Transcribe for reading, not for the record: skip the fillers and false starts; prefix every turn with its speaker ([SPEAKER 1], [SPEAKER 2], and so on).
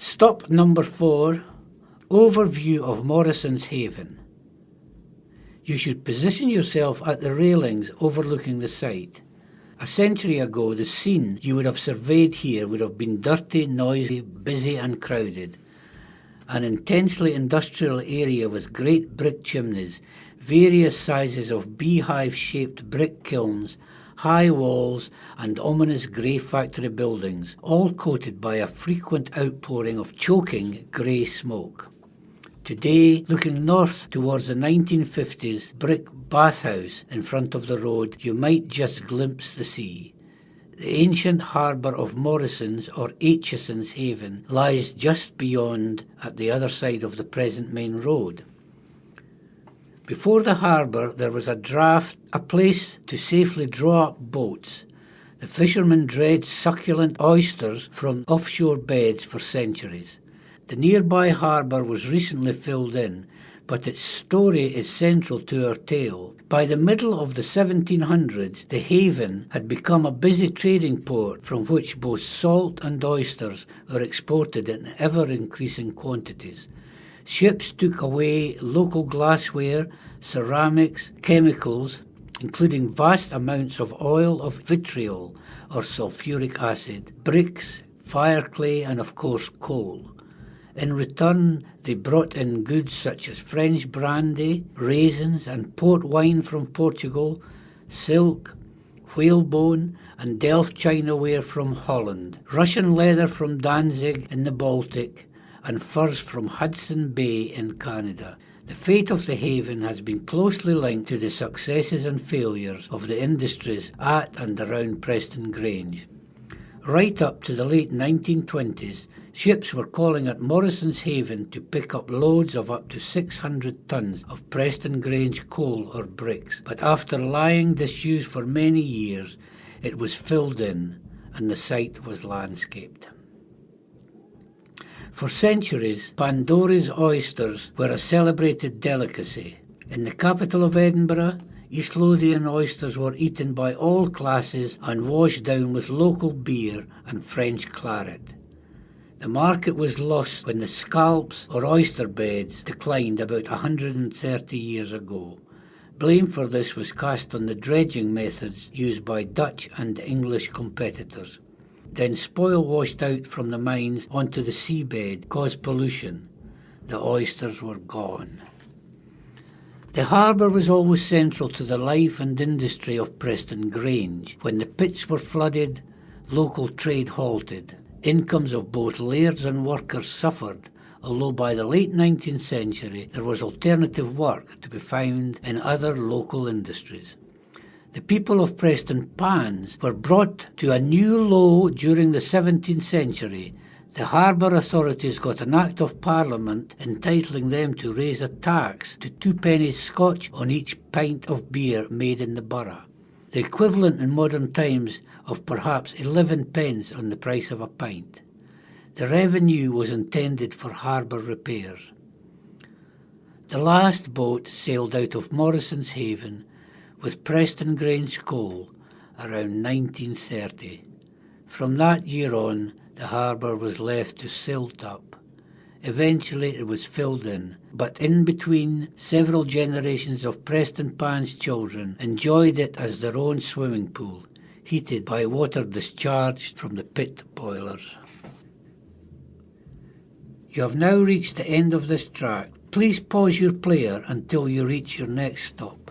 [SPEAKER 1] Stop number 4. Overview of Morrison's Haven. You should position yourself at the railings overlooking the site. A century ago, the scene you would have surveyed here would have been dirty, noisy, busy and crowded. An intensely industrial area with great brick chimneys, various sizes of beehive-shaped brick kilns, high walls and ominous grey factory buildings, all coated by a frequent outpouring of choking grey smoke. Today, looking north towards the 1950s brick bathhouse in front of the road, you might just glimpse the sea. The ancient harbour of Morrison's or Aitchison's Haven lies just beyond at the other side of the present main road. Before the harbour there was a draft, a place to safely draw up boats. The fishermen dread succulent oysters from offshore beds for centuries. The nearby harbour was recently filled in, but its story is central to our tale. By the middle of the 1700s, the haven had become a busy trading port from which both salt and oysters were exported in ever-increasing quantities. Ships took away local glassware, ceramics, chemicals, including vast amounts of oil of vitriol or sulfuric acid, bricks, fireclay, and of course coal. In return, they brought in goods such as French brandy, raisins and port wine from Portugal, silk, whalebone and Delft chinaware from Holland, Russian leather from Danzig in the Baltic, and furs from Hudson Bay in Canada. The fate of the haven has been closely linked to the successes and failures of the industries at and around Preston Grange. Right up to the late 1920s, ships were calling at Morrison's Haven to pick up loads of up to 600 tons of Preston Grange coal or bricks, but after lying disused for many years, it was filled in and the site was landscaped. For centuries, Pandora's oysters were a celebrated delicacy. In the capital of Edinburgh, East Lothian oysters were eaten by all classes and washed down with local beer and French claret. The market was lost when the scalps or oyster beds declined about 130 years ago. Blame for this was cast on the dredging methods used by Dutch and English competitors. Then spoil washed out from the mines onto the seabed caused pollution. The oysters were gone. The harbour was always central to the life and industry of Preston Grange. When the pits were flooded, local trade halted. Incomes of both lairds and workers suffered, although by the late 19th century there was alternative work to be found in other local industries. The people of Preston Pans were brought to a new low during the 17th century. The harbour authorities got an Act of Parliament entitling them to raise a tax to 2 pennies Scotch on each pint of beer made in the borough, the equivalent in modern times of perhaps 11 pence on the price of a pint. The revenue was intended for harbour repairs. The last boat sailed out of Morrison's Haven with Preston Grange coal around 1930. From that year on, the harbour was left to silt up. Eventually it was filled in, but in between, several generations of Preston Pans children enjoyed it as their own swimming pool, heated by water discharged from the pit boilers. You have now reached the end of this track. Please pause your player until you reach your next stop.